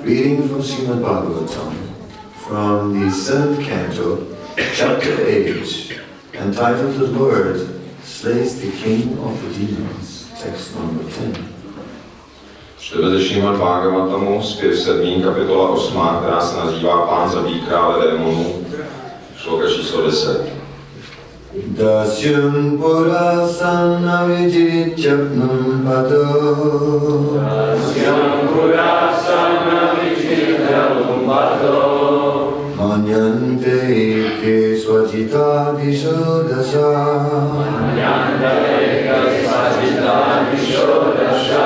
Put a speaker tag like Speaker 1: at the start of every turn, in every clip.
Speaker 1: Reading from Srimad-bhagavatam, from the 7th canto, chapter 8, entitled "The Lord slays the king of the demons," text number 10.
Speaker 2: Čteme ze Šrimad-bhagavatamu, zpěv 7. kapitola 8, která se nazývá Pán zabíjí krále démonů, šloka číslo 10.
Speaker 1: Dasyam pura sannavijitjapnam pato Dasyam pura sannavijitjapnam pato Manyante eke svajita vishodasa Manyante eke svajita vishodasa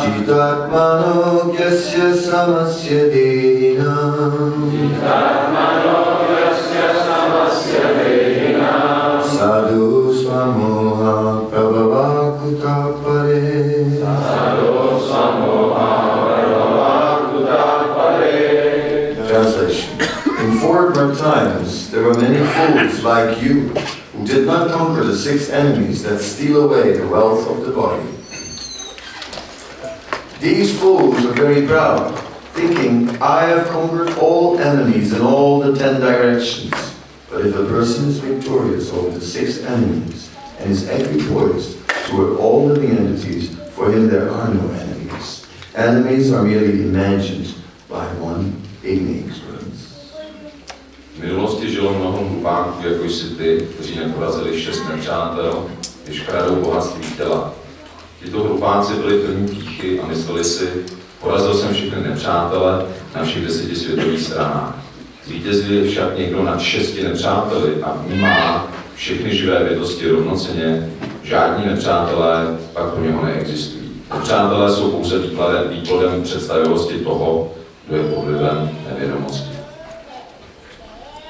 Speaker 1: Jitatmano yasya samasya dehinam Jitatmano yasya samasya dehinam Sadhu swamoha prabhavakuta pare Sadhu swamoha prabhavakuta pare. Translation. In former times, there were many fools like you who did not conquer the 6 enemies that steal away the wealth of the body. These fools are very proud, thinking, I have conquered all enemies in all the 10 directions. But if a person is victorious over the 6 enemies and is equipoised toward all living entities, for him there are no enemies. Enemies are merely imagined by one in ignorance.
Speaker 2: V minulosti žilo mnoho hlupáků, jako jsi ty, kteří neporazili 6 nepřátel, když kradou bohatství těla. Tito hlupáci byli plní pýchy a mysleli si, porazil jsem všechny nepřátele na všech 10 světových stranách. Zvítězí však někdo nad 6 nepřáteli a vnímá všechny živé bytosti rovnocenně, žádní nepřátelé pak pro něho neexistují. Nepřátelé jsou pouze výkladem představivosti toho, kdo je pod vlivem nevědomosti.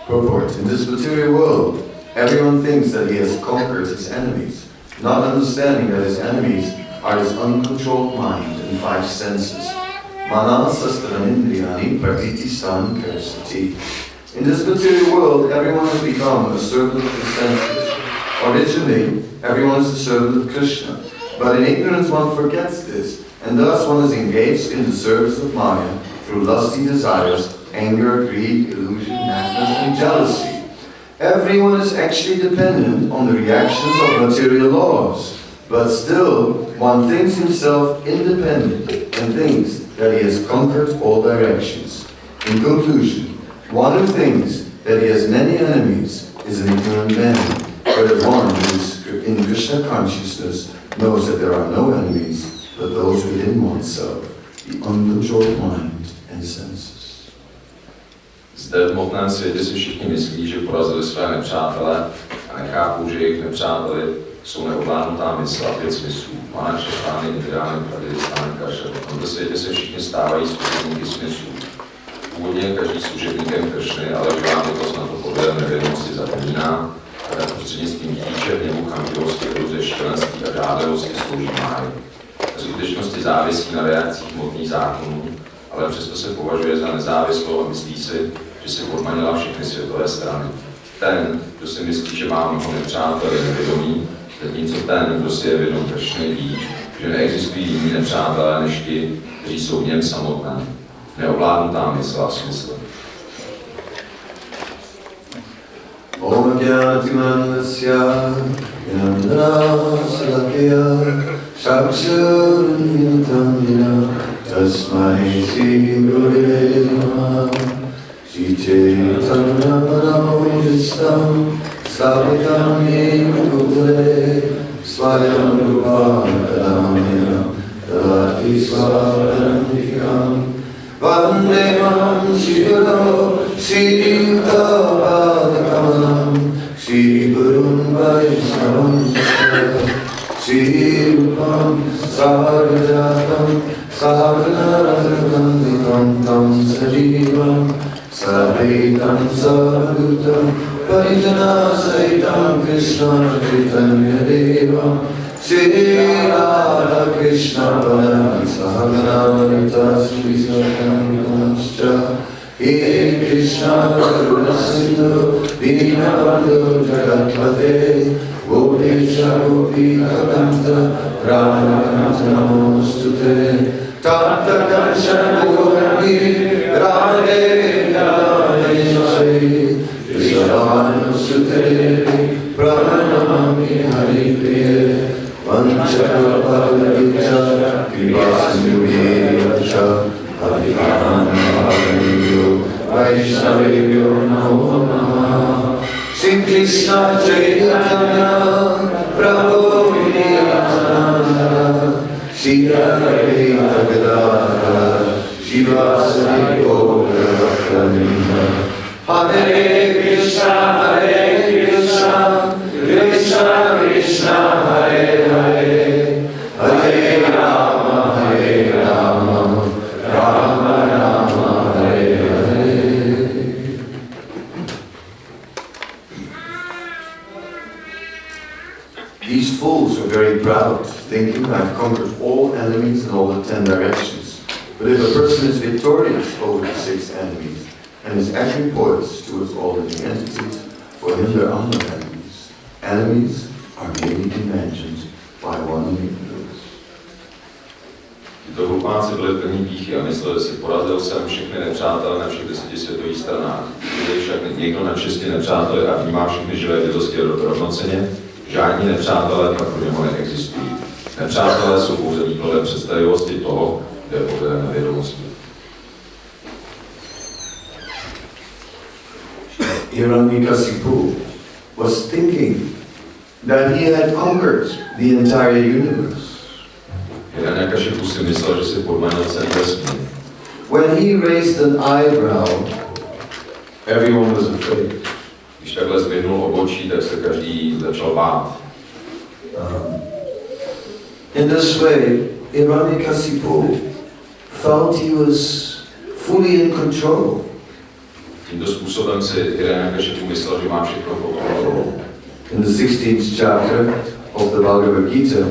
Speaker 1: Purport. In this material world, everyone thinks that he has conquered his enemies, not understanding that his enemies are his uncontrolled mind and 5 senses. Manasastranindriyani pratiti karsati. In this material world, everyone has become a servant of the senses. Originally, everyone is a servant of Krishna, but in ignorance one forgets this, and thus one is engaged in the service of Maya through lusty desires, anger, greed, illusion, madness, and jealousy. Everyone is actually dependent on the reactions of material laws, but still one thinks himself independent and thinks that he has conquered all directions. In conclusion, one who thinks that he has many enemies is an ignorant man, but one who is in Krishna consciousness knows that there are no enemies but those within oneself, the uncontrolled mind and senses.
Speaker 2: Zde v hmotném světě si všichni myslí, že porazili své nepřátele a nechápou, že jejich nepřáteli jsou neovládnutá mysl a 5 smyslů. Mána, šeštány, indiány, pravidistány, kaše. V tomto světě se všichni stávají služebníky smyslů. Původně každý služebníkem Kršny, ale živá bytost na to podle nevědomosti zapomíná a tak prostřednictvím tíče, hněvu, chamtivosti, iluze, štělenství a žádlivosti slouží máji. V skutečnosti závisí na reakcích hmotných zákonů, ale přesto se považuje za nezávislou a myslí si, že si podmanila všechny světové strany. Ten, kdo si myslí, že má mnoho nepřátel, je nevědomý, zatímco ten, kdo si je vědom Kršny, ví, že neexistují jiní nepřátelé než ti, kteří jsou v něm samotné. Neovládnutá mysl a smysl.
Speaker 1: Om Gyanatimandasya Vinamdrasalakya Shakshurunyatamina Tasmai Sri Gurave Namaha Shri Chaitanya-Manavishtam Savitam Yena Bhutale Swayam Rupa Kadamya Adhisvarantikam Vandemam Shivaro Shri Uttapadakamanam Shri Gurun Vaishnavam Shri Rupam Sarvajatam Sahaganaraganditam Tam Sajivam Sadaitam Sadhutam Parijana Saitam Krishna Chaitanya Devam Shri Radha Krishna Padam Sahagana Vanita Shri Sakanamscha He Krishna Karuna Sindhu Dinabandhu Jagatpate Gopesha Gopikakanta Radha Namostute Tata Kanshana Gopi Radhe Radhe Vishwanusute Pranamami Hari Priye Vanchakalpalabhikya Kripasindhuvevacha Patitanamyo Vaishnavebhyo Namo Namah Shri Krishna Chaitanya Prabhu Nityananda Shri Advaita Gadadhara Shivasari Gaura Bhakta Hare Krishna Krishna Krishna Hare Hare Hare Rama Rama Rama Hare Hare. These fools are very proud, thinking, I've conquered all enemies in all the 10 directions. But if a person is victorious over the 6 enemies, and is equipoised towards all living entities, for him there are no enemies. Enemies are merely imagined by one universe.
Speaker 2: Tito hlupáci byli plní pýchy a mysleli si, porazil jsem všechny nepřátelé na všech 10 světových stranách. Když však někdo na 6 nepřáteli a vnímá všechny živé bytosti rovnocenně, žádní nepřátelé pak pro něho neexistují. Nepřátelé jsou pouze výkladem představivosti toho, kde je pohledem nevědomosti.
Speaker 1: Hiranyakasipu was thinking that he had conquered the entire universe.
Speaker 2: Hiranyakasipu si myslel, že si podmanil celý vesmír.
Speaker 1: When he raised an eyebrow, everyone was afraid.
Speaker 2: Když takhle zvednul obočí, tak se každý začal bát.
Speaker 1: In this way, Hiranyakasipu felt he was fully in control.
Speaker 2: Tímto způsobem si Hiranyakasipu myslel, že má všechno pod kontrolou.
Speaker 1: In the 16th chapter of the Bhagavad Gita,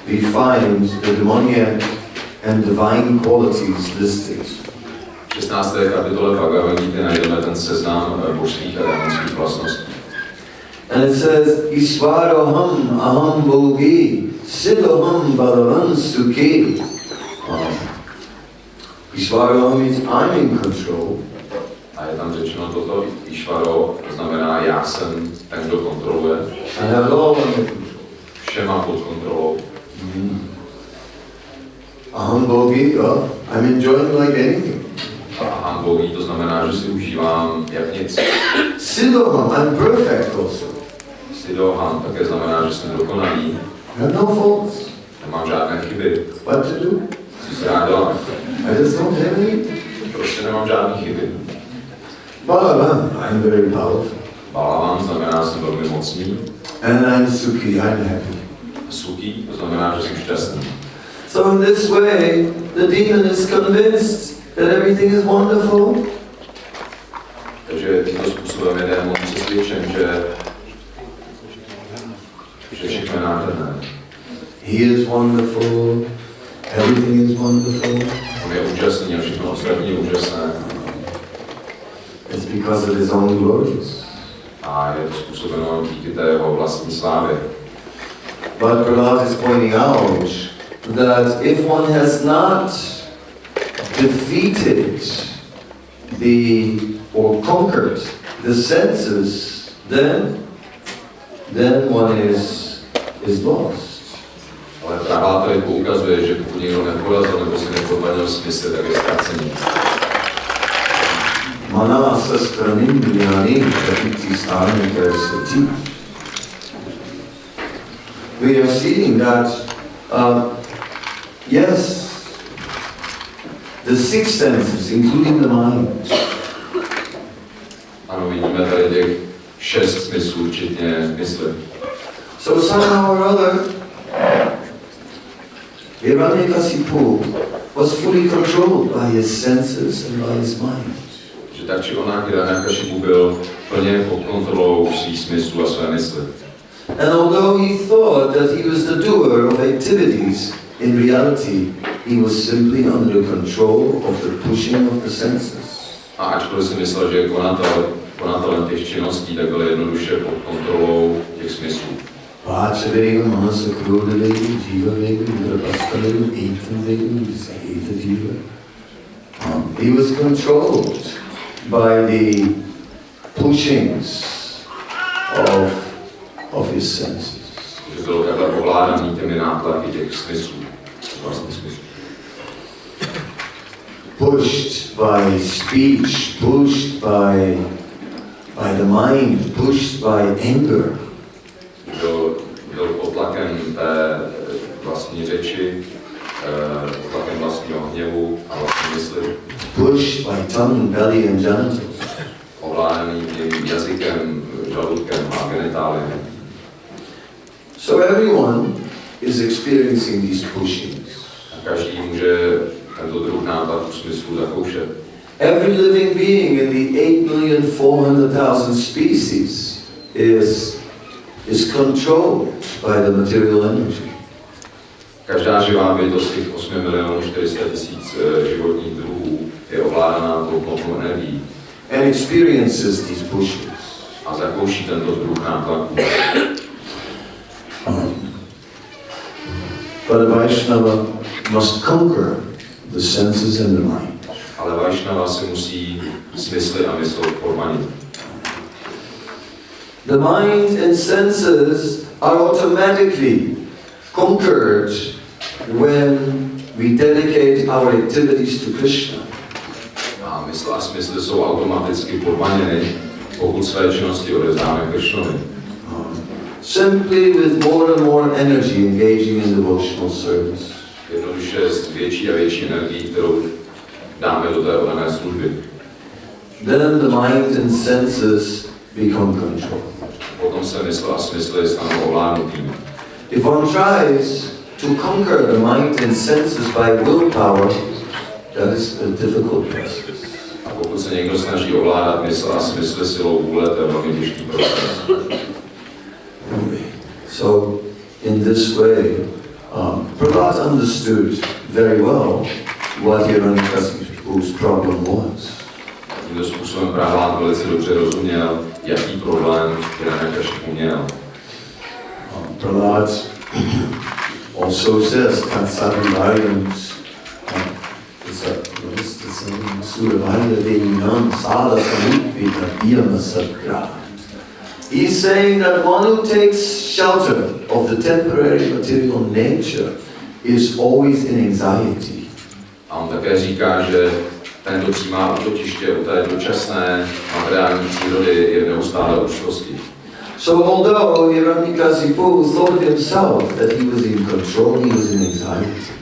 Speaker 1: we find the demoniac and divine qualities listed.
Speaker 2: V 16. kapitole Bhagavad Gita najdeme ten seznam božských a démonských vlastností.
Speaker 1: And it says, Isvaroham aham bhogi siddham balavan sukhi. Isvaroham means I'm in control.
Speaker 2: A je tam řečeno toto, Išvaro, to znamená já jsem ten, kdo kontroluje.
Speaker 1: I have it all under control.
Speaker 2: Vše mám pod kontrolou.
Speaker 1: Aham bhogi, I'm enjoying like anything.
Speaker 2: A aham bhogi, to znamená, že si užívám jak nic.
Speaker 1: Siddham, I'm perfect also.
Speaker 2: Siddham také znamená, že jsem dokonalý.
Speaker 1: I have no faults.
Speaker 2: Nemám žádné chyby.
Speaker 1: What to do?
Speaker 2: Co se dá dělat?
Speaker 1: I just don't have any.
Speaker 2: Prostě nemám žádné chyby.
Speaker 1: Balavan, I'm very powerful.
Speaker 2: Balavan znamená, že jsem velmi mocný.
Speaker 1: And I'm Sukhi, I'm happy.
Speaker 2: Sukhi, to znamená, že jsem šťastný.
Speaker 1: So in this way, the demon is convinced that everything is wonderful.
Speaker 2: Takže tímto způsobem je démon přesvědčen, že všechno je nádherné.
Speaker 1: He is wonderful, everything is wonderful.
Speaker 2: On je úžasný a všechno ostatní je úžasné.
Speaker 1: It's because of his own glories.
Speaker 2: A je to způsobeno díky té jeho vlastní slávě.
Speaker 1: But Prahlad is pointing out that if one has not defeated or conquered the senses, then one is lost.
Speaker 2: Ale Prahlad tady poukazuje, že pokud někdo neporazil nebo si nepodmanil smysl, tak je ztracený.
Speaker 1: Manasa stranindriyani prakriti sannyasis. We are seeing that, yes, the six senses, including the mind.
Speaker 2: Ano, vidíme tady těch 6 smyslů, včetně mysli.
Speaker 1: So somehow or other, Hiranyakasipu was fully controlled by his senses and by his mind.
Speaker 2: Že tak či onak Hiranyakasipu byl plně pod kontrolou svých smyslů a své mysli.
Speaker 1: And although he thought that he was the doer of activities, in reality he was simply under the control of the pushing of the senses.
Speaker 2: A ačkoliv si myslel, že je konatelem těch činností, tak byl jednoduše pod kontrolou těch smyslů.
Speaker 1: Vācavegam, manasakrodavegam, jivavegam, nirapasavegam, etavegam, visahetajiva. He was controlled by the pushings of his senses.
Speaker 2: Že byl takhle ovládaný těmi nátlaky těch smyslů, vlastních smyslů.
Speaker 1: Pushed by speech, pushed by the mind, pushed by anger.
Speaker 2: Byl pod tlakem té vlastní řeči, tlakem vlastního hněvu a vlastní mysli.
Speaker 1: Pushed by tongue, belly and genitals.
Speaker 2: Ovládaný tím jazykem, žaludkem a genitáliemi.
Speaker 1: So everyone is experiencing these pushings.
Speaker 2: A každý může tento druh nátlaku smyslu zakoušet.
Speaker 1: Every living being in the 8,400,000 species is controlled by the material energy.
Speaker 2: Každá živá bytost z těch 8,400,000 životních druhů je ovládaná tou hmotnou energií.
Speaker 1: And experiences these pushings.
Speaker 2: A zakouší tento druh nátlaku.
Speaker 1: But a Vaishnava must conquer the senses and the mind.
Speaker 2: Ale Vaishnava si musí smysly a mysl podmanit.
Speaker 1: The mind and senses are automatically conquered when we dedicate our activities to Krishna.
Speaker 2: A mysl a smysly jsou automaticky podmaněny, pokud své činnosti odevzdáme Krishnovi.
Speaker 1: Simply with more and more energy engaging in devotional service.
Speaker 2: Jednoduše s větší a větší energií, kterou dáme do té oddané služby.
Speaker 1: Then the mind and senses become controlled.
Speaker 2: Potom se mysl a smysly stanou ovládnutými.
Speaker 1: If one tries to conquer the mind and senses by willpower, that is a difficult process.
Speaker 2: A pokud se někdo snaží ovládat mysl a smysly silou vůle, to je velmi těžký proces.
Speaker 1: So, in this way, Prabhupada understood very well what Hiranyakasipu's problem was.
Speaker 2: Tímto způsobem Prabhupada velice dobře rozuměl, jaký problém Hiranyakasipu měl.
Speaker 1: Prabhupada also says, Tatsavivayams, he's saying that one who takes shelter of the temporary material nature is always in anxiety.
Speaker 2: A on také říká, že ten, kdo přijímá útočiště u té dočasné materiální přírody, je v neustále úzkosti.
Speaker 1: So although Hiranyakasipu thought of himself that he was in control, he was in anxiety.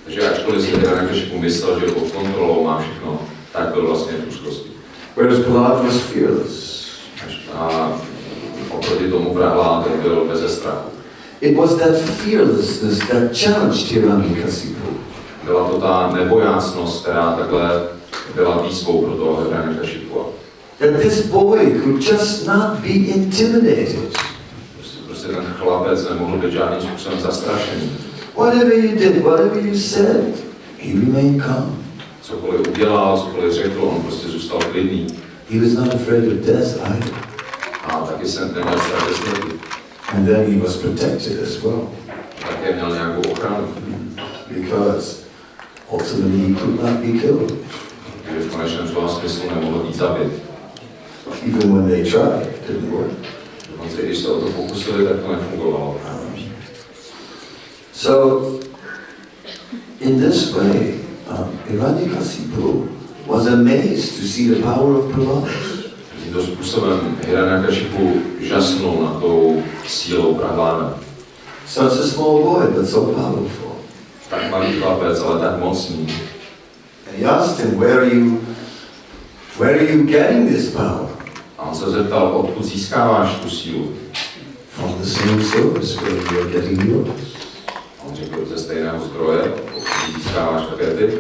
Speaker 2: Takže ačkoliv si Hiranyakasipu myslel, že pod kontrolou má všechno, tak byl vlastně v úzkosti.
Speaker 1: Whereas Prahlad was fearless.
Speaker 2: A oproti tomu Prahlad byl beze strachu.
Speaker 1: It was that fearlessness that challenged Hiranyakasipu.
Speaker 2: Byla to ta nebojácnost, která takhle byla výzvou pro toho Hiranyakasipu.
Speaker 1: That this boy could just not be intimidated.
Speaker 2: Prostě ten chlapec nemohl být žádným způsobem zastrašený.
Speaker 1: Whatever you did, whatever you said, he remained calm.
Speaker 2: Cokoliv udělal, cokoliv řekl, on prostě zůstal klidný.
Speaker 1: He was not afraid of death either.
Speaker 2: A taky se neměl strach ze smrti.
Speaker 1: And then he was protected as well.
Speaker 2: Také měl nějakou ochranu.
Speaker 1: Because ultimately he could not be killed.
Speaker 2: Takže v konečném slova smyslu nemohl být zabit.
Speaker 1: Even when they tried, it didn't work.
Speaker 2: Dokonce když se o to pokusili, tak to nefungovalo.
Speaker 1: So, in this way, Hiranyakasipu was amazed to see the power of Prahlad.
Speaker 2: Tímto způsobem Hiranyakasipu žasnul na tou sílou Prahlada.
Speaker 1: Such a small boy, but so powerful.
Speaker 2: Tak malý chlapec, ale tak mocný.
Speaker 1: And he asked him, where are you getting this power?
Speaker 2: A on se zeptal, odkud získáváš tu sílu?
Speaker 1: From the same source where you are getting yours.
Speaker 2: A on řekl, ze stejného zdroje, odkud získáváš také ty.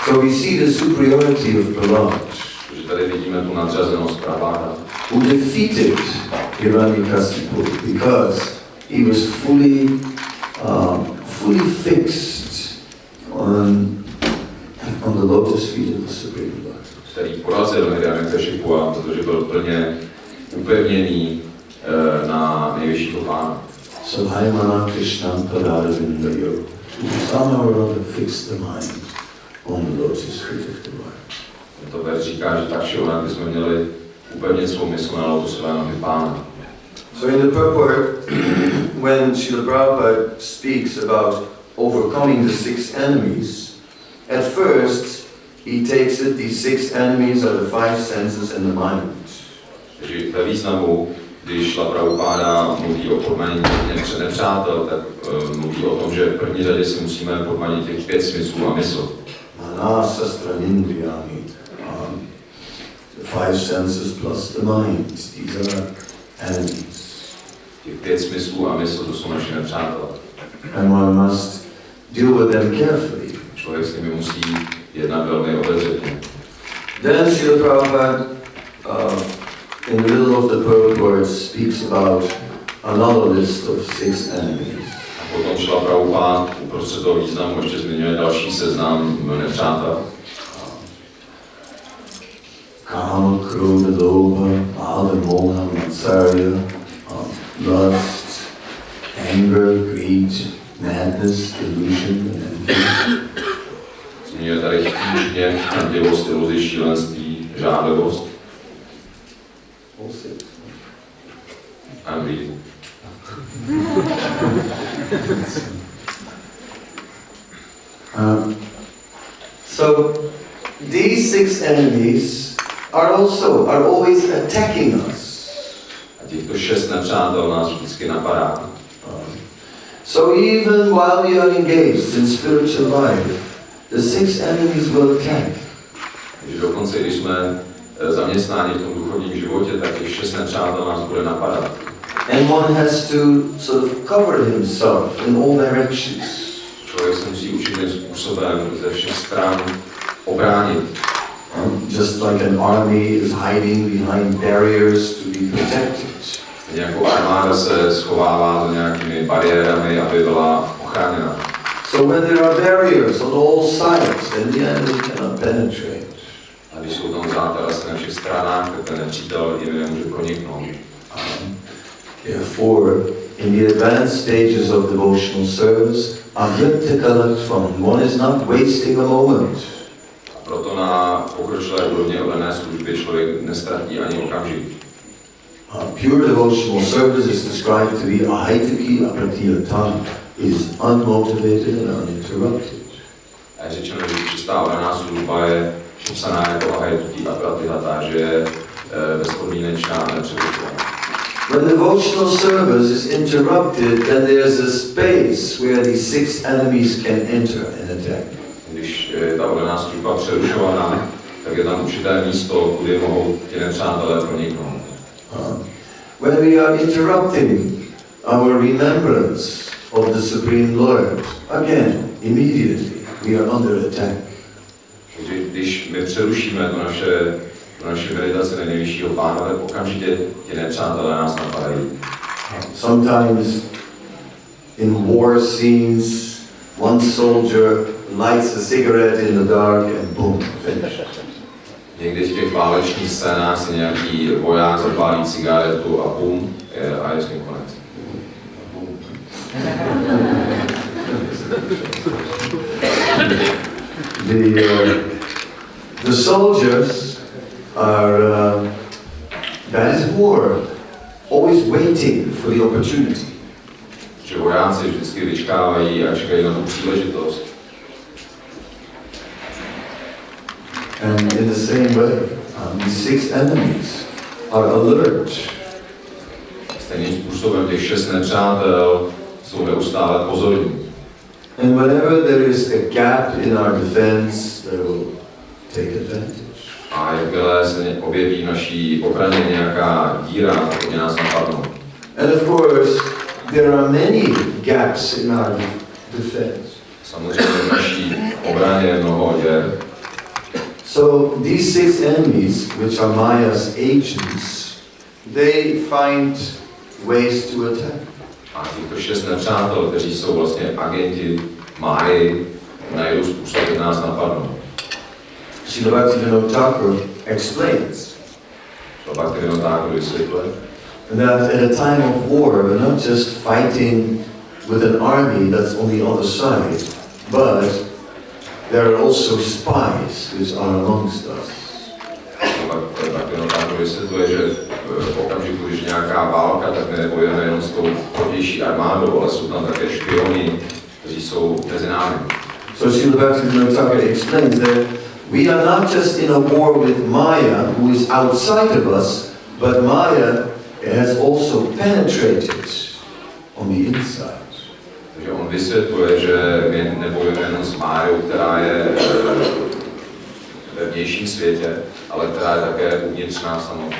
Speaker 1: So we see the superiority of Prahlad,
Speaker 2: Takže tady vidíme tu nadřazenost Prahláda,
Speaker 1: who defeated Hiranyakashipu because he was fully fixed on the lotus feet of the Supreme Lord.
Speaker 2: který porazil Hiranyakashipu, protože byl plně upevněný na nejvyššího pána.
Speaker 1: So Haimana Krishna Padaravindayo, who somehow or other fixed the mind on the lotus feet of the Lord.
Speaker 2: To verš říká, že tak šiona, bychom měli upevnit svou mysl na lotusové nohy pána.
Speaker 1: So in the purport, when Srila Prabhupada speaks about overcoming the six enemies, at first he takes it, these six enemies are the five senses and the mind.
Speaker 2: Takže ve významu, když Šla Prabhupáda mluví o podmanění nepřátel, tak mluví o tom, že v první řadě si musíme podmanit těch 5 smyslů a mysl.
Speaker 1: Mana, sastra, indriyani, the 5 senses plus the mind, these are enemies.
Speaker 2: Těch 5 smyslů a mysl, to jsou naši nepřátelé.
Speaker 1: And one must deal with them carefully.
Speaker 2: Člověk s nimi musí jednat velmi obezřetně.
Speaker 1: Then Srila Prabhupada, in the middle of the purport, speaks about another list of 6 enemies.
Speaker 2: A potom Šla Prabhupáda uprostřed toho významu ještě zmiňuje další seznam nepřátel.
Speaker 1: Kama, Krodha, Lobha, Mada, Moha, Matsarya, lust, anger, greed, madness, delusion, and envy.
Speaker 2: Zmiňuje tady chtíč, hněv, chtělivost, iluzi, šílenství, žádlivost.
Speaker 1: All 6.
Speaker 2: I'm reading.
Speaker 1: So these 6 enemies are always attacking us.
Speaker 2: A těchto 6 nepřátel nás vždycky napadá.
Speaker 1: So even while we are engaged in spiritual life, the 6 enemies will attack.
Speaker 2: Takže dokonce, když jsme zaměstnáni v tom duchovním životě, tak těch 6 nepřátel nás bude napadat.
Speaker 1: And one has to sort of cover himself in all directions.
Speaker 2: Člověk se musí určitým způsobem ze všech stran obránit.
Speaker 1: Just like an army is hiding behind barriers to be protected.
Speaker 2: Stejně jako armáda se schovává za nějakými bariérami, aby byla ochráněna.
Speaker 1: So when there are barriers on all sides, then the enemy cannot penetrate.
Speaker 2: A když jsou tam zátarasy na všech stranách, tak ten nepřítel jim nemůže proniknout.
Speaker 1: Therefore, in the advanced stages of devotional service, one is not wasting a moment.
Speaker 2: A proto na pokročilé úrovni oddané služby člověk nestratí ani okamžik.
Speaker 1: Pure devotional service is described to be ahaitaki apratiyatana, is unmotivated and uninterrupted.
Speaker 2: A je řečeno, že čistá oddaná služba je popsaná jako ahaitaki apratiyatana, že je bezpodmínečná a nepřerušovaná.
Speaker 1: When devotional service is interrupted, then there's a space where these 6 enemies can enter and attack.
Speaker 2: Když je ta oddaná služba přerušovaná, tak je tam určité místo, kudy mohou ti nepřátelé proniknout.
Speaker 1: When we are interrupting our remembrance of the Supreme Lord, again, immediately, we are under attack.
Speaker 2: Takže když my přerušíme to naše meditace na nejvyššího pána, tak okamžitě ti nepřátelé nás napadají.
Speaker 1: Sometimes in war scenes, one soldier lights a cigarette in the dark and boom, finished.
Speaker 2: Někdy v těch válečných scénách si nějaký voják zapálí cigaretu a bum, a je s ním konec.
Speaker 1: The soldiers are, that is war, always waiting for the opportunity.
Speaker 2: Že vojáci vždycky vyčkávají a čekají na tu příležitost.
Speaker 1: And in the same way, these 6 enemies are alert.
Speaker 2: Stejným způsobem těch 6 nepřátel jsou neustále pozorní.
Speaker 1: And whenever there is a gap in our defense, they will take advantage.
Speaker 2: A jakmile se objeví v naší obraně nějaká díra, tak nás napadnou.
Speaker 1: And of course, there are many gaps in our defense.
Speaker 2: Samozřejmě v naší obraně je mnoho děr.
Speaker 1: So these 6 enemies, which are Maya's agents, they find ways to attack.
Speaker 2: A těchto 6 nepřátel, kteří jsou vlastně agenti Máji, najdou způsob, jak nás napadnou.
Speaker 1: Srila Bhaktivinoda Thakur explains that at a time of war, we're not just fighting with an army that's on the other side, but there are also spies which are amongst us.
Speaker 2: Vysvětluje, že v okamžiku, když nějaká válka, tak nebojujeme jenom s tou protější armádou, ale jsou tam také špioni, kteří jsou mezi námi.
Speaker 1: So Srila Bhaktivinoda Thakur explains that we are not just in a war with Maya, who is outside of us, but Maya has also penetrated on the inside.
Speaker 2: Takže on vysvětluje, že my nebojujeme jenom s Májou, která je ve vnějším světě, ale která je také uvnitř nás samotný.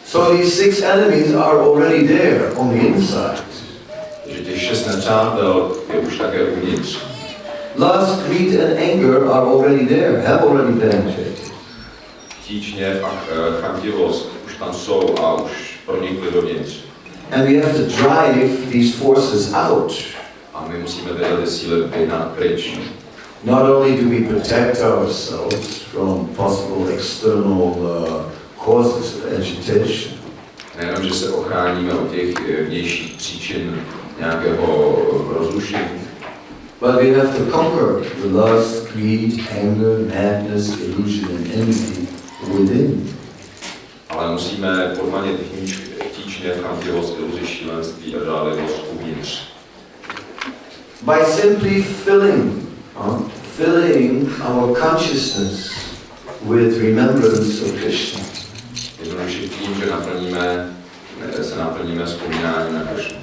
Speaker 1: So these 6 enemies are already there on the inside.
Speaker 2: Takže těch 6 nepřátel je už také uvnitř.
Speaker 1: Lust, greed and anger are already there, have already penetrated.
Speaker 2: Tíč, hněv a chamtivost už tam jsou a už pronikly dovnitř.
Speaker 1: And we have to drive these forces out.
Speaker 2: A my musíme tyhle síly vyhnat pryč.
Speaker 1: Not only do we protect ourselves from possible external causes of agitation,
Speaker 2: nejenom, že se ochráníme od těch vnějších příčin nějakého rozrušení,
Speaker 1: but we have to conquer the lust, greed, anger, madness, illusion and envy within.
Speaker 2: Ale musíme podmanit tíčně, chamtivost, iluzi, šílenství a žádlivost uvnitř.
Speaker 1: By simply filling our consciousness with remembrance of Krishna.
Speaker 2: Jednoduše tím, že se naplníme vzpomínáním na Krishnu.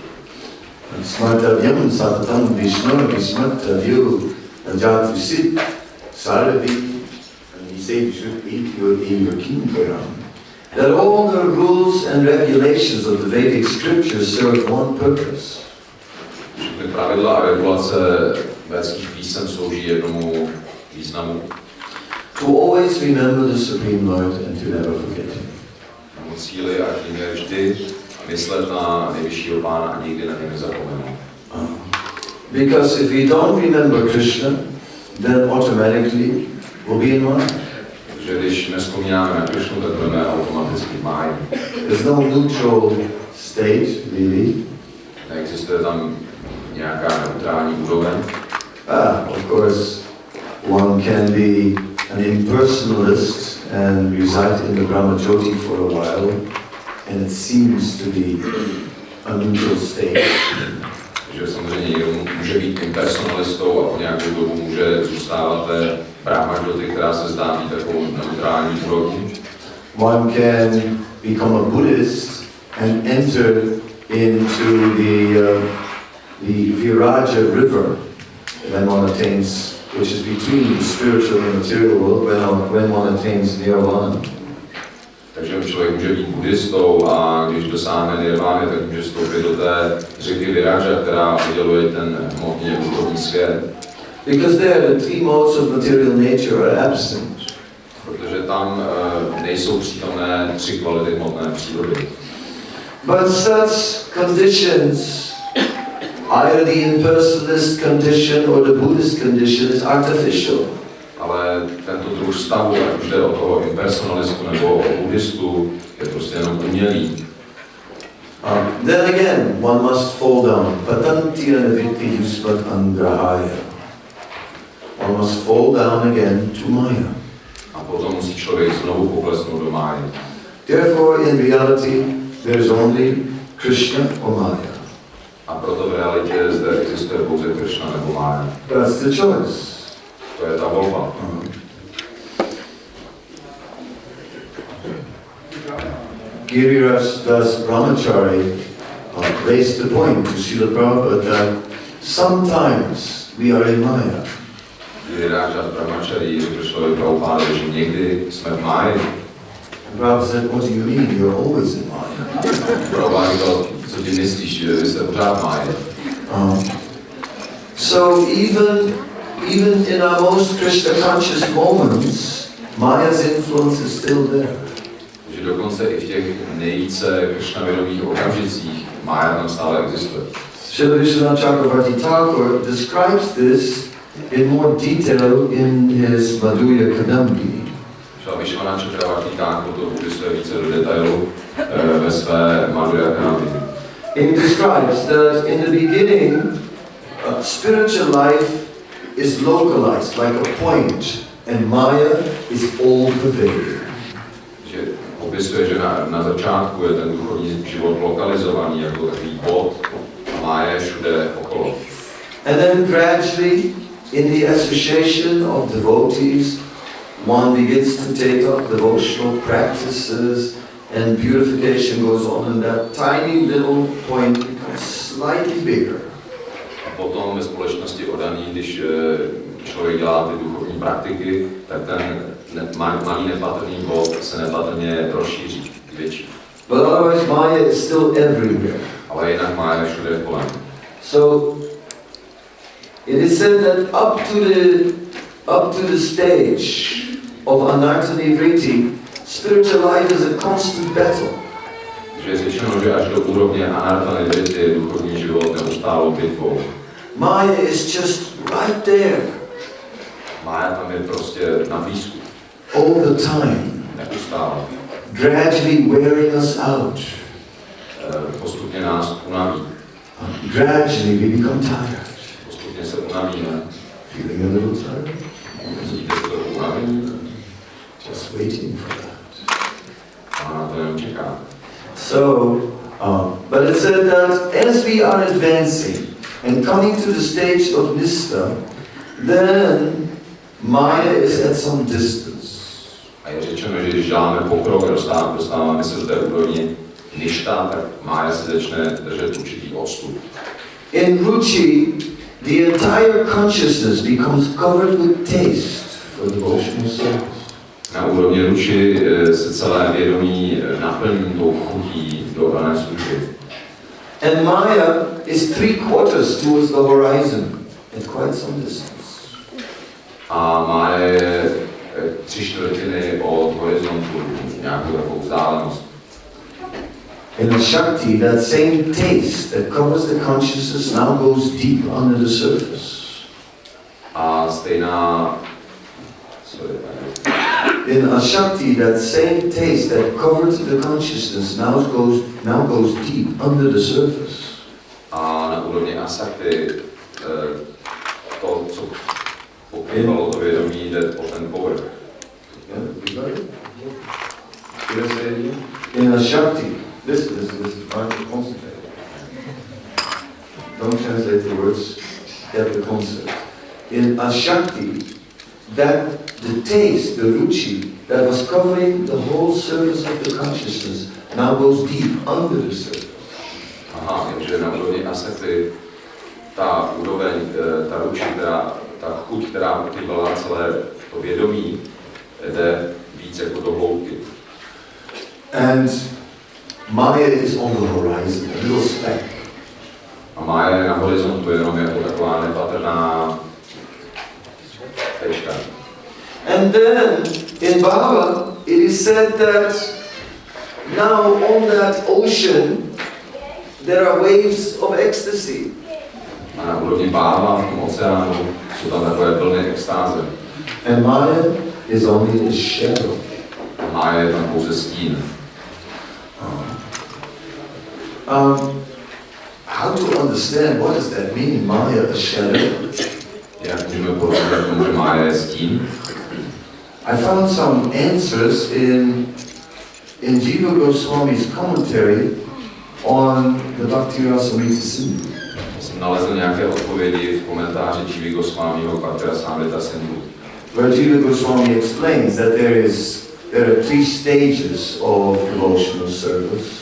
Speaker 1: Smartavyam satatam Vishnu vismartavyu jatusit sarvi and he said you should eat your kinkaram. That all the rules and regulations of the Vedic scriptures serve one purpose.
Speaker 2: Všechny pravidla a regulace védských písem slouží jednomu významu.
Speaker 1: To always remember the Supreme Lord and to never forget him.
Speaker 2: Tomu cíli a tím je vždy myslet na nejvyššího Pána a nikdy na něj nezapomenout.
Speaker 1: Because if we don't remember Krishna, then automatically we'll be in mind.
Speaker 2: Takže když nevzpomínáme na Krishnu, tak budeme automaticky v máji.
Speaker 1: There's no neutral state, really.
Speaker 2: Neexistuje tam nějaká neutrální úroveň.
Speaker 1: Of course, one can be an impersonalist and reside in the Brahmajyoti for a while, and it seems to be a neutral state.
Speaker 2: Takže samozřejmě někdo může být impersonalistou a po nějakou dobu může zůstávat té Brahmajyoti, která se zdá být takovou neutrální úrovní.
Speaker 1: One can become a Buddhist and enter into the Viraja river when one attains, which is between the spiritual and material world, when one attains nirvana.
Speaker 2: Takže člověk může být buddhistou a když dosáhne nirvány, tak může vstoupit do té řeky Viraja, která odděluje ten hmotně duchovní svět.
Speaker 1: Because there the 3 modes of material nature are absent.
Speaker 2: Protože tam nejsou přítomné 3 kvality hmotné přírody.
Speaker 1: But such conditions, either the impersonalist condition or the Buddhist condition, is artificial.
Speaker 2: Ale tento druh stavu, ať už jde o toho impersonalistu nebo o buddhistu, je prostě jenom umělý.
Speaker 1: Then again, one must fall down. Patanti anaviti yusmat angrahaya. One must fall down again to Maya.
Speaker 2: A potom musí člověk znovu poklesnout do máje.
Speaker 1: Therefore, in reality, there is only Krishna or Maya.
Speaker 2: A proto v realitě zde existuje pouze Krishna nebo mája.
Speaker 1: That's the choice.
Speaker 2: To je ta volba.
Speaker 1: Giriraj Das Brahmachari raised the point to Srila Prabhupada that sometimes we are in Maya.
Speaker 2: Ráža brahmachari řekl šlovi Prabhupáda, že někdy jsme v máji.
Speaker 1: Prabhupada said, what do you mean? You're always in Maya.
Speaker 2: Prabhupáda říkal, co ti myslíš, že vy jste pořád v máji.
Speaker 1: So even in our most Krishna conscious moments, Maya's influence is still there.
Speaker 2: Že dokonce i v těch nejvíce kršnavědomých okamžicích Maya tam stále existuje.
Speaker 1: Srila Vishwanath Chakravarti Thakur describes this in more detail in his Madhurya Kadambi.
Speaker 2: Srila Vishwanath Chakravarti Thakur to popisuje více do detailu ve své Madhurya Kadambi.
Speaker 1: He describes that in the beginning, spiritual life is localized like a point, and Maya is all pervading.
Speaker 2: Že popisuje, že na začátku je ten duchovní život lokalizovaný jako takový bod a Maya je všude okolo.
Speaker 1: And then gradually, in the association of devotees, one begins to take up devotional practices and purification goes on, and that tiny little point becomes slightly bigger.
Speaker 2: A potom ve společnosti odaný, když člověk dělá ty duchovní praktiky, tak ten malý nepatrný bod se nepatrně rozšíří větší.
Speaker 1: But otherwise Maya is still everywhere.
Speaker 2: Ale jinak Maya je všude kolem.
Speaker 1: So it is said that up to the stage of anartani vritti, spiritual life is a constant battle.
Speaker 2: Že je řečeno, že až do úrovně anartani vritti je duchovní život neustálou bitvou.
Speaker 1: Maya is just right there.
Speaker 2: Maya tam je prostě na blízku.
Speaker 1: All the time.
Speaker 2: Neustále.
Speaker 1: Gradually wearing us out.
Speaker 2: Postupně nás unaví.
Speaker 1: Gradually we become tired.
Speaker 2: Postupně se unavíme.
Speaker 1: Feeling a little tired?
Speaker 2: Cítíte se to unavení?
Speaker 1: Just waiting for that.
Speaker 2: A na to jenom čeká.
Speaker 1: So, but it said that as we are advancing and coming to the stage of Nistha, then Maya is at some distance.
Speaker 2: A je řečeno, že když děláme pokrok, dostáváme se do té úrovně ništa, tak Maya se začne držet určitý odstup.
Speaker 1: In Ruchi, the entire consciousness becomes covered with taste for devotional service.
Speaker 2: Na úrovni Ruchi se celé vědomí naplní tou chutí do dané služby.
Speaker 1: And Maya is 3/4 towards the horizon at quite some distance.
Speaker 2: A Maya je 3/4 od horizontu, nějakou takovou vzdálenost.
Speaker 1: In a Shakti, that same taste that covers the consciousness now goes deep under the surface.
Speaker 2: A stejná...
Speaker 1: In a Shakti, that same taste that covers the consciousness now goes deep under the surface.
Speaker 2: A na úrovni asakty to, co pokrývalo to vědomí, jde po ten povrch.
Speaker 1: In a Shakti, this is trying to concentrate. Don't translate the words, get the concept. In a Shakti, that the taste, the ruchi, that was covering the whole surface of the consciousness now goes deep under the surface.
Speaker 2: Aha, takže na úrovni asakty ta úroveň, ta ruči, ta chuť, která pokrývala celé to vědomí, jde víc jako do hloubky.
Speaker 1: And Maya is on the horizon, a little speck.
Speaker 2: A Maya je na horizontu jenom jako taková nepatrná tečka.
Speaker 1: And then in Bhava it is said that now on that ocean there are waves of ecstasy.
Speaker 2: A na úrovni Bhava v tom oceánu jsou tam takové plné extáze.
Speaker 1: And Maya is only a shadow.
Speaker 2: A Maya je tam pouze stín.
Speaker 1: How to understand, what does that mean, Maya a shadow?
Speaker 2: Jak můžeme porozumět tomu, že Maya je stín?
Speaker 1: I found some answers in Jiva Goswami's commentary on the Bhakti Rasamrita Sindhu.
Speaker 2: Jsem nalezl nějaké odpovědi v komentáři Jivy Goswamiho Bhakti Rasamrita Sindhu.
Speaker 1: Where Jiva Goswami explains that there are 3 stages of devotional service.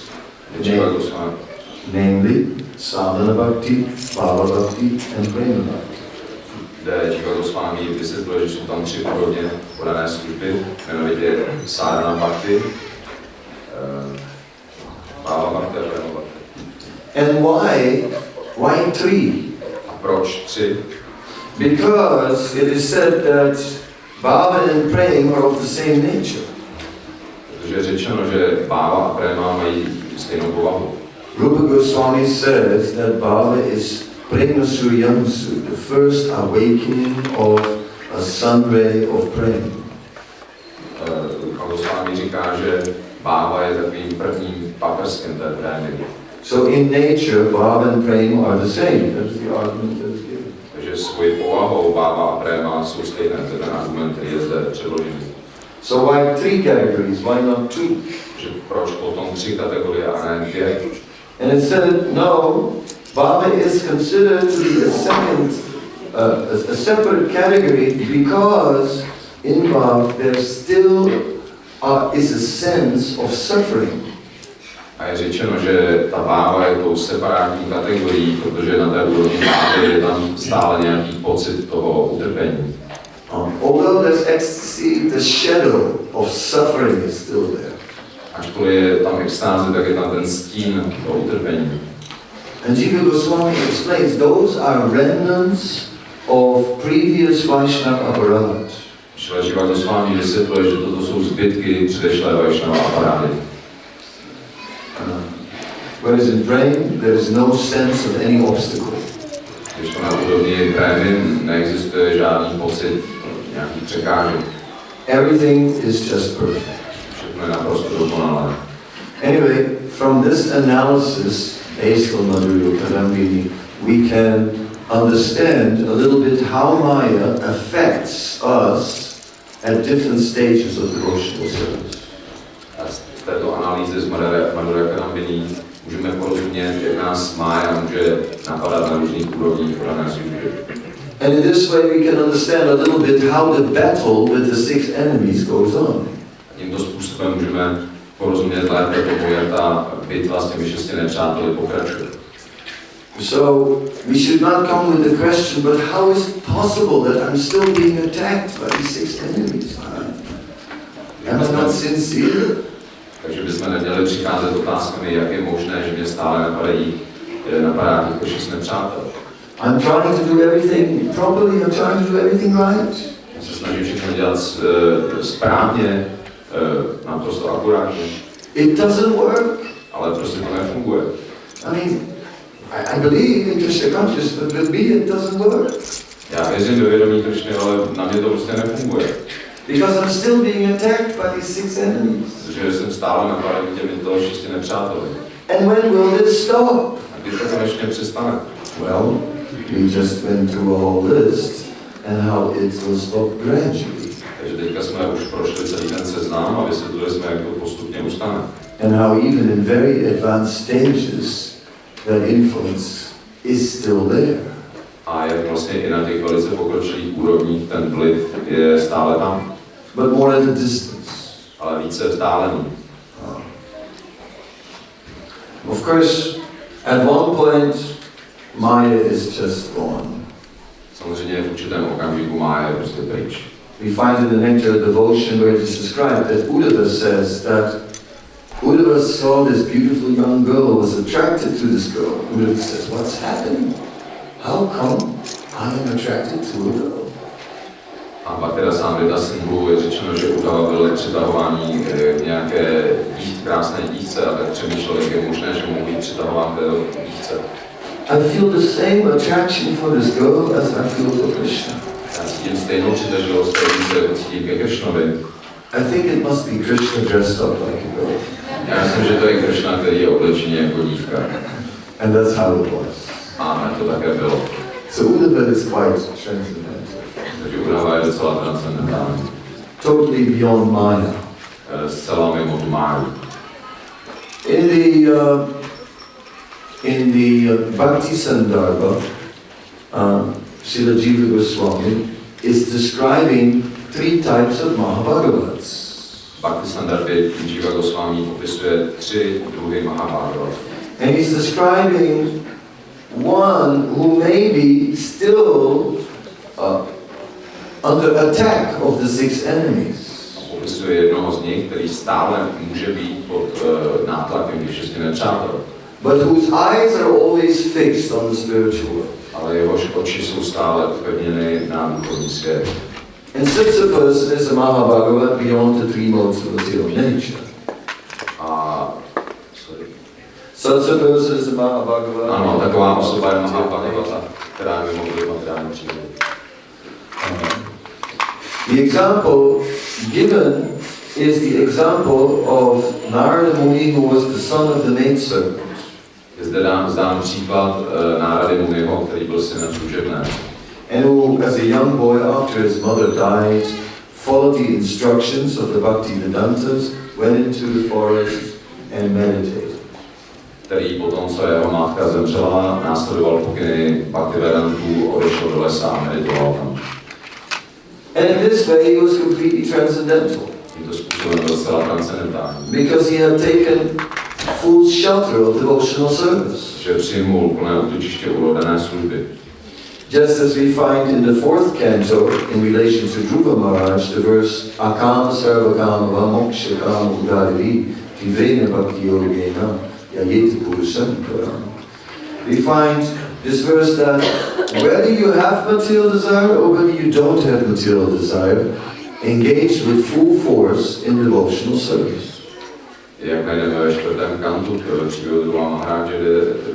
Speaker 2: Jiva
Speaker 1: namely sadhana bhakti, bhava bhakti, and prema bhakti.
Speaker 2: Kde Jiva Goswami vysvětluje, že jsou tam 3 úrovně podané služby, jmenovitě sadhana bhakti, bhava bhakti a prema bhakti.
Speaker 1: And why 3?
Speaker 2: A proč 3?
Speaker 1: Because it is said that bhava and prema are of the same nature.
Speaker 2: Protože je řečeno, že bhava a prema mají stejnou povahu.
Speaker 1: Rupa Goswami says that bhava is prema suryamsu, the first awakening of a sun ray of prema.
Speaker 2: Rupa Goswami říká, že bhava je takovým prvním paprskem té prémy.
Speaker 1: So in nature, bhava and prema are the same. That is the argument that is given.
Speaker 2: Takže svojí povahou bhava a prema jsou stejné, to je ten argument, který je zde předložený.
Speaker 1: So why 3 categories? Why not 2?
Speaker 2: Že proč potom 3 kategorie a ne 2?
Speaker 1: And it said, no, bhava is considered to be a separate category because in bhava there still is a sense of suffering.
Speaker 2: A je řečeno, že ta báva je tou separátní kategorií, protože na té úrovni bávy je tam stále nějaký pocit toho utrpení.
Speaker 1: Although there's ecstasy, the shadow of suffering is still there.
Speaker 2: Ačkoliv je tam extáze, tak je tam ten stín toho utrpení.
Speaker 1: And Jiva Goswami explains those are remnants of previous Vaishnava aparat.
Speaker 2: Jiva Goswami vysvětluje, že toto jsou zbytky předešlé Vaishnava aparáty.
Speaker 1: Whereas in prema, there is no sense of any obstacle.
Speaker 2: Když to na úrovni prémy neexistuje žádný pocit nějakých překážek.
Speaker 1: Everything is just perfect.
Speaker 2: Všechno je naprosto dokonalé.
Speaker 1: Anyway, from this analysis, based on Madhurya Kadambini, we can understand a little bit how Maya affects us at different stages of devotional service.
Speaker 2: Z této analýzy z Madhurya Kadambini můžeme porozumět, jak nás Mája může napadat na různých úrovních podané služby.
Speaker 1: And in this way we can understand a little bit how the battle with the 6 enemies goes on.
Speaker 2: Tímto způsobem můžeme porozumět lépe tomu, jak ta bitva s těmi 6 nepřáteli pokračuje.
Speaker 1: So we should not come with the question, but how is it possible that I'm still being attacked by these 6 enemies? Am I not sincere?
Speaker 2: Takže bychom neměli přicházet otázkami, jak je možné, že mě stále napadá těchto 6 nepřátel.
Speaker 1: I'm trying to do everything properly, I'm trying to do everything right.
Speaker 2: Já se snažím všechno dělat správně, naprosto akurátně.
Speaker 1: It doesn't work.
Speaker 2: Ale prostě to nefunguje.
Speaker 1: I mean, I believe in Krishna consciousness, but with me it doesn't work.
Speaker 2: Já věřím do vědomí Krishny, ale na mě to prostě nefunguje.
Speaker 1: Because I'm still being attacked by these 6 enemies.
Speaker 2: Protože jsem stále napaden těmito 6 nepřáteli.
Speaker 1: And when will this stop?
Speaker 2: A kdy to konečně přestane?
Speaker 1: Well, we just went through a whole list and how it will stop gradually.
Speaker 2: Takže teďka jsme už prošli celý ten seznam a vysvětlili jsme, jak to postupně ustane.
Speaker 1: And how even in very advanced stages that influence is still there.
Speaker 2: A jak vlastně i na těch velice pokročilých úrovních ten vliv je stále tam.
Speaker 1: But more at a distance.
Speaker 2: Ale více vzdálený.
Speaker 1: Of course, at one point, Maya is just gone.
Speaker 2: Samozřejmě v určitém okamžiku Mája je prostě pryč.
Speaker 1: We find in the Nectar of Devotion where it is described that Uddhava says that Uddhava saw this beautiful young girl, was attracted to this girl. Uddhava says, what's happening? How come I am attracted to a girl?
Speaker 2: A pak teda sám Rita Singhu je řečeno, že Uddhava byl přitahování k nějaké krásné dívce a tak přemýšlel, jak je možné, že mohl být přitahován k té dívce.
Speaker 1: I feel the same attraction for this girl as I feel for Krishna.
Speaker 2: Já cítím stejnou přitažlivost té dívce, jako cítím ke Krishnovi.
Speaker 1: I think it must be Krishna dressed up like a girl.
Speaker 2: Já myslím, že to je Krishna, který je oblečený jako dívka.
Speaker 1: And that's how it was.
Speaker 2: A to také bylo.
Speaker 1: So Uddhava is quite transcendental.
Speaker 2: Takže Uddhava je docela transcendentální.
Speaker 1: Totally beyond Maya.
Speaker 2: Zcela mimo tu Máju.
Speaker 1: In the Bhakti Sandarbha, Srila Jiva Goswami is describing 3 types of Mahabhagavats.
Speaker 2: Bhakti Sandarbha Jiva Goswami popisuje 3 druhy Mahabhagavat.
Speaker 1: And he's describing one who may be still under attack of the 6 enemies.
Speaker 2: Popisuje jednoho z nich, který stále může být pod nátlakem těch 6 nepřátel.
Speaker 1: But whose eyes are always fixed on the spiritual world.
Speaker 2: Ale jehož oči jsou stále upevněny na duchovní svět.
Speaker 1: And such a person is a Mahabhagavat beyond the 3 modes of material nature. Such a person is a Mahabhagavat.
Speaker 2: Ano, taková osoba je Mahabhagavata, která je mimo materiální přírody.
Speaker 1: The example given is the example of Narada Muni, who was the son of the maidservant.
Speaker 2: Je zde dán příklad Nárady Muniho, který byl synem služebné.
Speaker 1: And who, as a young boy, after his mother died, followed the instructions of the Bhaktivedantas, went into the forest and meditated.
Speaker 2: Který potom, co jeho matka zemřela, následoval pokyny Bhaktivedantů, odešel do lesa a meditoval tam.
Speaker 1: And in this way he was completely transcendental.
Speaker 2: Tímto způsobem byl zcela transcendentální.
Speaker 1: Because he had taken full shelter of devotional service.
Speaker 2: Že přijmul plné útočiště urodené služby.
Speaker 1: Just as we find in the 4th canto, in relation to Dhruva Maharaj, the verse Akama Sarvakama Vamoksha Kama Udarivi Tivena Bhakti Yogena Yayeti Purusham Karam. We find this verse that whether you have material desire or whether you don't have material desire, engage with full force in devotional service.
Speaker 2: Jak najdeme ve 4. kantu příběhu Dhruva Maharáže, kde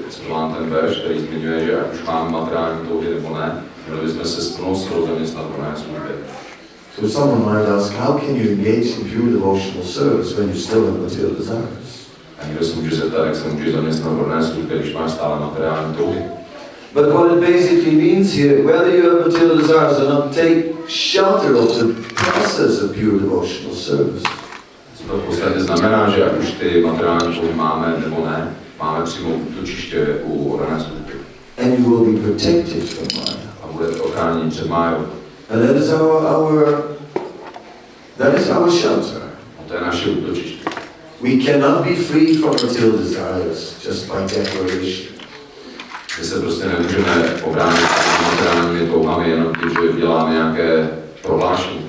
Speaker 2: citován ten verš, který zmiňuje, že ať už máme materiální touhy nebo ne, měli bychom se s plnou silou zaměstnat pro naše služby.
Speaker 1: So someone might ask, how can you engage in pure devotional service when you still have material desires?
Speaker 2: A někdo se může zeptat, jak se může zaměstnat pro naše služby, když máš stále materiální touhy.
Speaker 1: But what it basically means here, whether you have material desires or not, take shelter of the process of pure devotional service.
Speaker 2: To v podstatě znamená, že ať už ty materiální touhy máme nebo ne, máme přijmout útočiště u oddané služby.
Speaker 1: And you will be protected from Maya.
Speaker 2: A budete ochráněni před Májou.
Speaker 1: And that is our shelter.
Speaker 2: A to je naše útočiště.
Speaker 1: We cannot be free from material desires just by declaration.
Speaker 2: My se prostě nemůžeme obránit materiálními touhami jenom tím, že děláme nějaké prohlášení.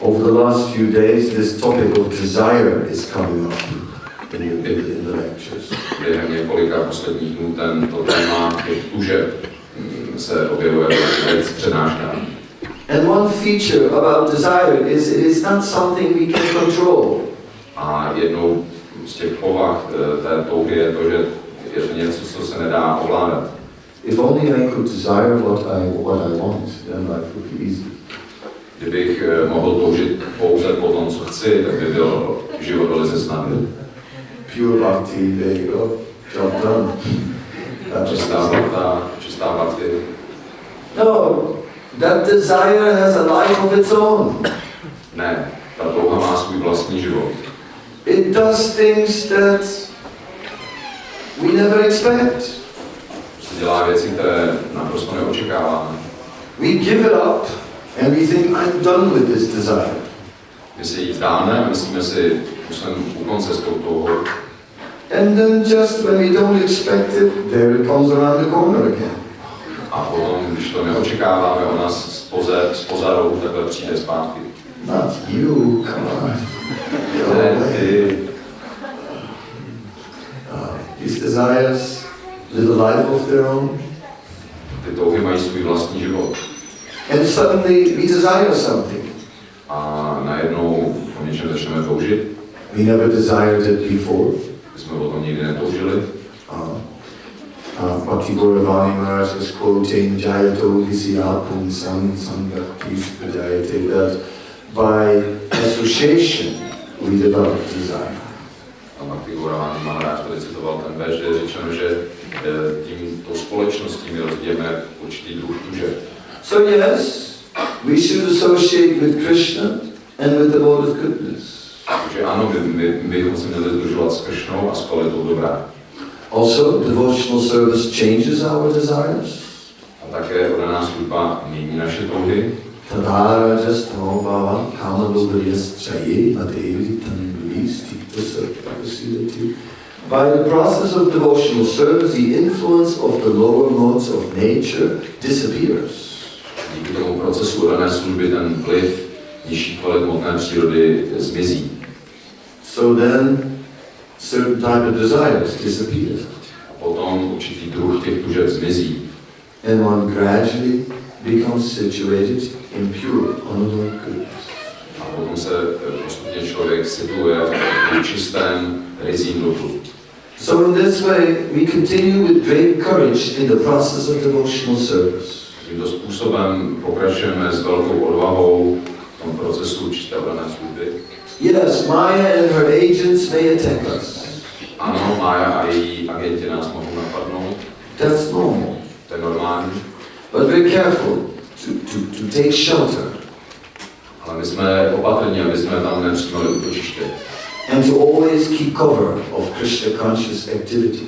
Speaker 1: Over the last few days, this topic of desire is coming up in the lectures.
Speaker 2: Během několika posledních dnů to téma těch tužeb se objevuje v přednáškách.
Speaker 1: And one feature about desire is it is not something we can control.
Speaker 2: A jednou z těch povah té touhy je to, že je to něco, co se nedá ovládat.
Speaker 1: If only I could desire what I want, then life would be easy.
Speaker 2: Kdybych mohl toužit pouze po tom, co chci, tak by byl život velice snadný.
Speaker 1: Pure bhakti, there you go, job done.
Speaker 2: Čistá bhakti.
Speaker 1: No, that desire has a life of its own.
Speaker 2: Ne, ta touha má svůj vlastní život.
Speaker 1: It does things that we never expect.
Speaker 2: Dělá věci, které naprosto neočekáváme.
Speaker 1: We give it up and we think I'm done with this desire.
Speaker 2: My si ji vzdáme a myslíme si, že jsem u konce s tou touhou.
Speaker 1: And then just when we don't expect it, there it comes around the corner again.
Speaker 2: A potom, když to neočekáváme, ona spoza rohu takhle přijde zpátky.
Speaker 1: Not you, come on.
Speaker 2: Ne, ty.
Speaker 1: These desires live a life of their own.
Speaker 2: Ty touhy mají svůj vlastní život.
Speaker 1: And suddenly we desire something.
Speaker 2: A najednou po něčem začneme toužit.
Speaker 1: We never desired it before.
Speaker 2: My jsme o tom nikdy netoužili.
Speaker 1: Bhakti Gauravani Maharaj was quoting Jayato Visyapum Sambhakti Jayate, that by association we develop desire.
Speaker 2: A Bhakti Gauravani Maharaj tady citoval ten verš, kde je řečeno, že tou společností my rozdělíme určitý druh tužeb.
Speaker 1: So yes, we should associate with Krishna and with the Lord of goodness.
Speaker 2: Takže ano, my bychom se měli združovat s Krishnou a s kvalitou dobrá.
Speaker 1: Also, devotional service changes our desires.
Speaker 2: A také oddaná služba mění naše touhy.
Speaker 1: Tadara just bhava kamalobhyas chaye adevi tanduis tito sarpasidati By the process of devotional service, the influence of the lower modes of nature disappears.
Speaker 2: Díky tomu procesu dané služby ten vliv nižší kvalit hmotné přírody zmizí.
Speaker 1: So then, certain type of desires disappear.
Speaker 2: A potom určitý druh těch tužeb zmizí.
Speaker 1: And one gradually becomes situated in pure, honorable goodness.
Speaker 2: A potom se postupně člověk situuje v čistém rizím duchu.
Speaker 1: So in this way, we continue with great courage in the process of devotional service.
Speaker 2: Tímto způsobem pokračujeme s velkou odvahou v tom procesu čisté dané služby.
Speaker 1: Yes, Maya and her agents may attack us.
Speaker 2: Ano, Maya a její agenti nás mohou napadnout.
Speaker 1: That's normal.
Speaker 2: To je normální.
Speaker 1: But we're careful to take shelter.
Speaker 2: Ale my jsme opatrní, aby jsme tam nepřijímali útočiště.
Speaker 1: And to always keep cover of Krishna conscious activity.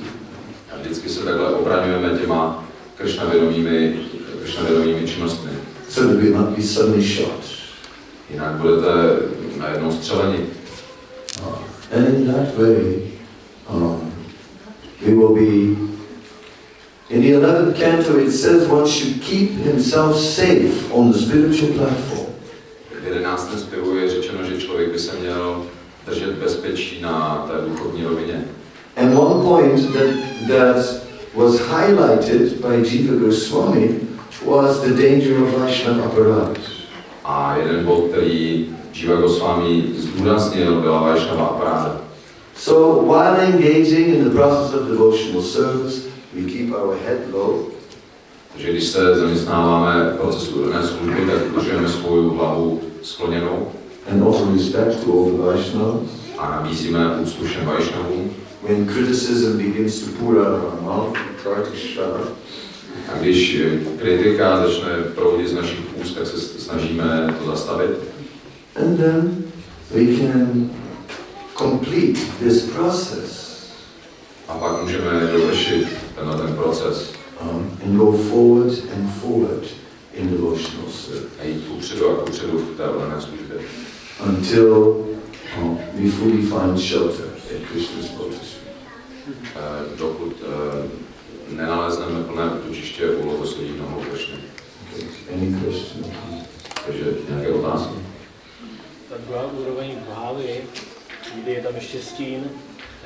Speaker 2: A vždycky se takhle obraňujeme těma Krishna vědomými činnostmi.
Speaker 1: So that we will not be suddenly shot.
Speaker 2: Jinak budete najednou střeleni.
Speaker 1: And in that way, we will be. In the 11th canto, it says one should keep himself safe on the spiritual platform.
Speaker 2: V 11. zpěvu je řečeno, že člověk by se měl držet bezpečí na té duchovní rovině.
Speaker 1: And one point that was highlighted by Jiva Goswami was the danger of Vaishnava aparat.
Speaker 2: A jeden bod, který Jiva Goswami zdůraznil, byla Vaishnava aparáda.
Speaker 1: So while engaging in the process of devotional service, we keep our head low.
Speaker 2: Takže když se zaměstnáváme v procesu dané služby, tak udržujeme svou hlavu skloněnou.
Speaker 1: And offer respect to all the Vaishnavas.
Speaker 2: A nabízíme úctu všem Vaishnavům.
Speaker 1: When criticism begins to pour out of our mouth, we try to shut up.
Speaker 2: A když kritika začne proudit z našich úst, tak se snažíme to zastavit.
Speaker 1: And then we can complete this process.
Speaker 2: A pak můžeme dovršit ten proces.
Speaker 1: And go forward and forward in devotional service.
Speaker 2: A jít kupředu a kupředu v té dané službě.
Speaker 1: Until we fully find shelter at Krishna's lotus feet.
Speaker 2: Dokud nenalezneme plné útočiště u lotosových nohou Krishny.
Speaker 1: Any question?
Speaker 2: Takže nějaké otázky?
Speaker 3: Ta druhá úroveň bhávy, kdy je tam ještě stín,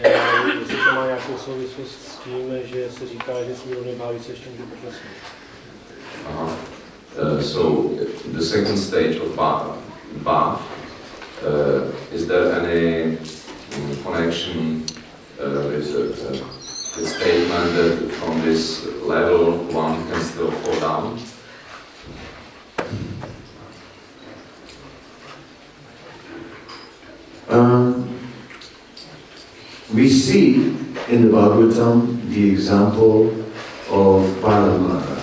Speaker 3: jestli to má nějakou souvislost s tím, že se říká, že z úrovně bhávy se ještě může poklesnout.
Speaker 2: So the second stage of bhav, is there any connection with the statement that from this level one can still fall down?
Speaker 1: We see in the Bhagavatam the example of Bharata Maharaj.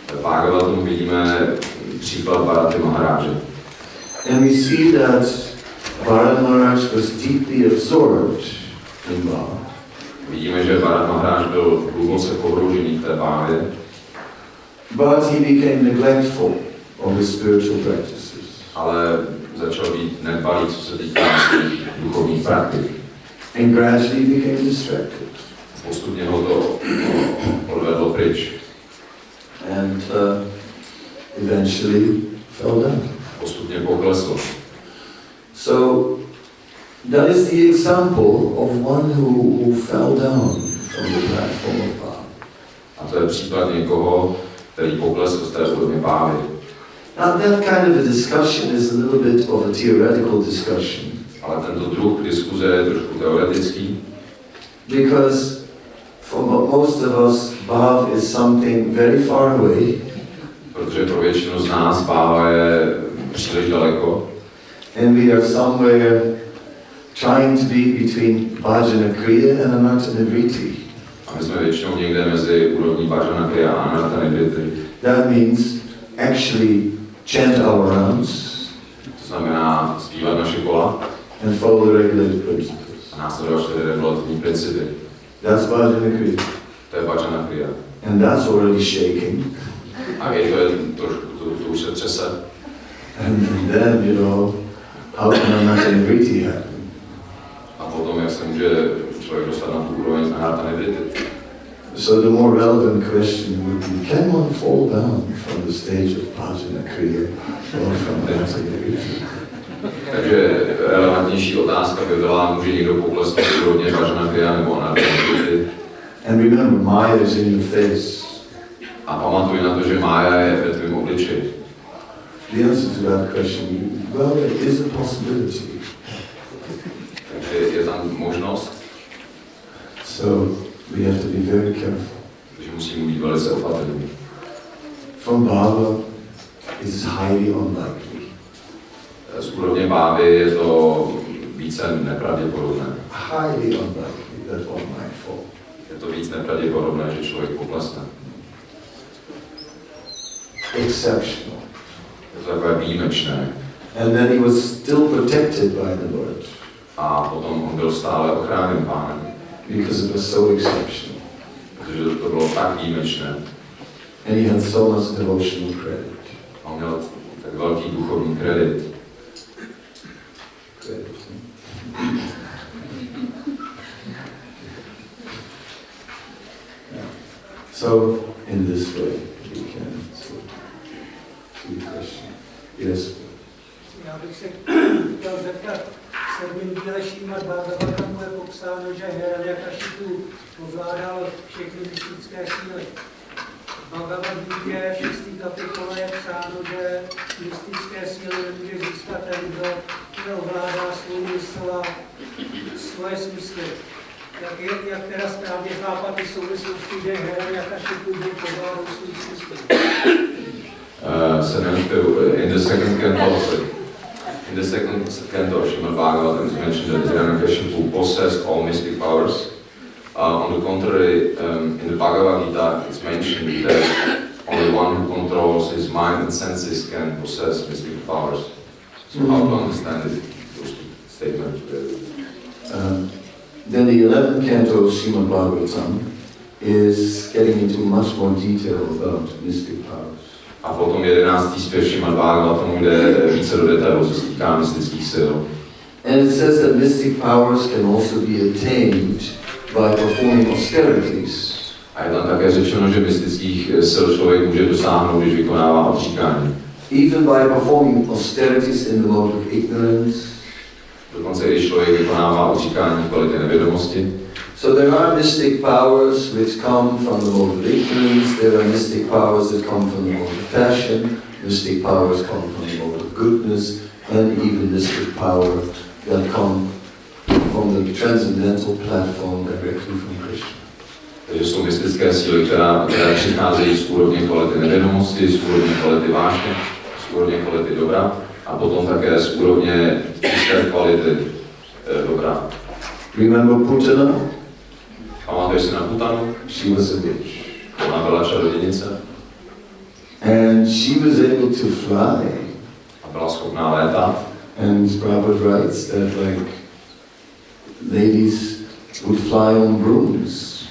Speaker 2: V Bhagavatamu vidíme příklad Bharaty Maharáže.
Speaker 1: And we see that Bharata Maharaj was deeply absorbed in Bhava.
Speaker 2: Vidíme, že Bharat Maharáž byl hluboce pohroužený v té bhávě.
Speaker 1: But he became neglectful of his spiritual practices.
Speaker 2: Ale začal být nedbalý, co se týká svých duchovních praktik.
Speaker 1: And gradually became distracted.
Speaker 2: Postupně ho to odvedlo pryč.
Speaker 1: And eventually fell down.
Speaker 2: Postupně poklesl.
Speaker 1: So that is the example of one who fell down from the platform of Bhava.
Speaker 2: A to je příklad někoho, který poklesl z té úrovně bhávy.
Speaker 1: Now that kind of a discussion is a little bit of a theoretical discussion.
Speaker 2: Ale tento druh diskuze je trošku teoretický.
Speaker 1: Because for most of us, Bhava is something very far away.
Speaker 2: Protože pro většinu z nás bháva je příliš daleko.
Speaker 1: And we are somewhere trying to be between Bhajana Kriya and Anartana Vritti.
Speaker 2: A my jsme většinou někde mezi úrovní Bhajana Kriya a Anartana Vritti.
Speaker 1: That means actually chant our rounds.
Speaker 2: To znamená zpívat naše kola
Speaker 1: and follow the regulated principles.
Speaker 2: a následovat čtyři regulativní principy.
Speaker 1: That's Bhajana Kriya.
Speaker 2: To je Bhajana Kriya.
Speaker 1: And that's already shaking.
Speaker 2: A je to trošku, to už se třese.
Speaker 1: And then, you know, how can Anartana Vritti happen?
Speaker 2: A potom, jak se může člověk dostat na Siddhartha nevidity.
Speaker 1: So the more relevant question would be, can one fall down from the stage of bhajana kriya or from bhakti?
Speaker 2: Takže relevantnější otázka by byla, může někdo poklesnout úrovně bhajana kriya nebo anartha.
Speaker 1: And remember, Maya is in your face.
Speaker 2: A pamatuj na to, že Mája je ve tvém obličeji.
Speaker 1: The answer to that question, well, there is a possibility.
Speaker 2: Takže je tam možnost.
Speaker 1: So we have to be very careful.
Speaker 2: Takže musíme být velice opatrní.
Speaker 1: From Bhava, it is highly unlikely.
Speaker 2: Z úrovně bávy je to více nepravděpodobné.
Speaker 1: Highly unlikely that one might fall.
Speaker 2: Je to víc nepravděpodobné, že člověk poklesne.
Speaker 1: Exceptional.
Speaker 2: Je to takové výjimečné.
Speaker 1: And then he was still protected by the Lord.
Speaker 2: A potom on byl stále ochráněn Pánem.
Speaker 1: Because it was so exceptional.
Speaker 2: Protože to bylo tak výjimečné.
Speaker 1: And he had so much devotional credit.
Speaker 2: A on měl tak velký duchovní kredit.
Speaker 1: So, in this way, we can see Krishna. Yes.
Speaker 4: Já bych se chtěl zeptat, v 7. díle Šrimad-bhagavatamu je popsáno, že Hiranyakashipu ovládal všechny mystické síly. V Bhagavad-gítě v 6. kapitole je psáno, že mystické síly nemůže získat ten, kdo neovládá svou mysl a svoje smysly. Jak teda správně chápat ty souvislosti, že Hiranyakashipu byl povládou svých smyslů?
Speaker 2: In the second canto of Srimad-bhagavatam is mentioned that Hiranyakashipu possessed all mystic powers. On the contrary, in the Bhagavad Gita it's mentioned that only one who controls his mind and senses can possess mystic powers. So how to understand those two statements?
Speaker 1: Then the 11th canto of Srimad-bhagavatam is getting into much more detail about mystic powers.
Speaker 2: A potom 11. zpěv Srimad-bhagavatamu jde více do detailu, co se týká mystických sil.
Speaker 1: And it says that mystic powers can also be attained by performing austerities.
Speaker 2: A je tam také řečeno, že mystických sil člověk může dosáhnout, když vykonává odříkání.
Speaker 1: Even by performing austerities in the mode of ignorance.
Speaker 2: Dokonce když člověk vykonává odříkání v kvalitě nevědomosti.
Speaker 1: So there are mystic powers which come from the mode of ignorance, there are mystic powers that come from the mode of passion, mystic powers come from the mode of goodness, and even mystic power that come from the transcendental platform directly from Krishna.
Speaker 2: Takže jsou mystické síly, které přicházejí z úrovně kvality nevědomosti, z úrovně kvality vášně, z úrovně kvality dobra a potom také z úrovně čisté kvality dobra.
Speaker 1: Remember Putana?
Speaker 2: Pamatuješ si na Putanu?
Speaker 1: She was a witch.
Speaker 2: Ona byla čarodějnice.
Speaker 1: And she was able to fly.
Speaker 2: A byla schopná létat.
Speaker 1: And Prabhupada writes that like ladies would fly on brooms.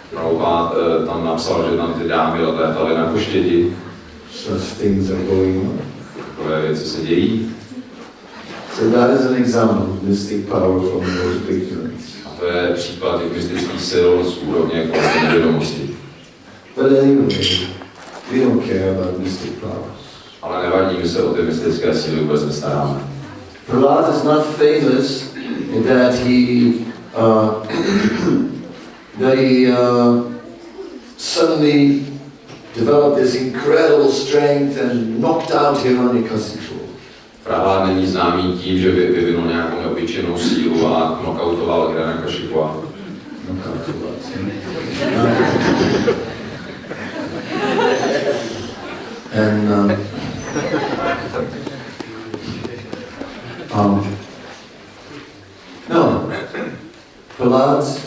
Speaker 2: Prabhupada tam napsal, že tam ty dámy létaly na koštěti.
Speaker 1: Such things are going on.
Speaker 2: Takové věci se dějí.
Speaker 1: So that is an example of mystic power from the mode of ignorance.
Speaker 2: A to je příklad těch mystických sil z úrovně kvality nevědomosti.
Speaker 1: But anyway, we don't care about mystic powers.
Speaker 2: Ale nevadí, my se o ty mystické síly vůbec nestaráme.
Speaker 1: Prahlad is not famous in that he suddenly developed this incredible strength and knocked out Hiranyakashipu.
Speaker 2: Prahlad není známý tím, že vyvinul nějakou neobyčejnou sílu a knockoutoval Hiranyakashipu.
Speaker 1: And no, Prahlad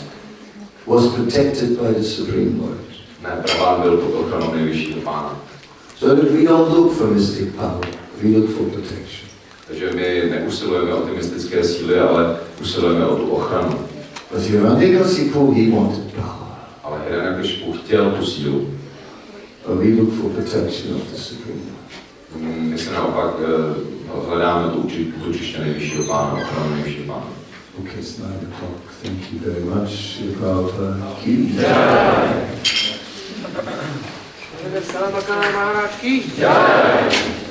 Speaker 1: was protected by the Supreme Lord.
Speaker 2: Ne, Prahlad byl pod ochranou nejvyššího Pána.
Speaker 1: So that we don't look for mystic power, we look for protection.
Speaker 2: Takže my neusilujeme o ty mystické síly, ale usilujeme o tu ochranu.
Speaker 1: But Hiranyakashipu, he wanted power.
Speaker 2: Ale Hiranyakashipu chtěl tu sílu.
Speaker 1: But we look for protection of the Supreme Lord.
Speaker 2: My se naopak hledáme tu učiště nejvyššího Pána, ochranu nejvyššího Pána.
Speaker 5: Okay, it's 9 o'clock. Thank you very much. Shri Prabhupada ki jai.
Speaker 6: Kadamba Kanana Swami ki jai.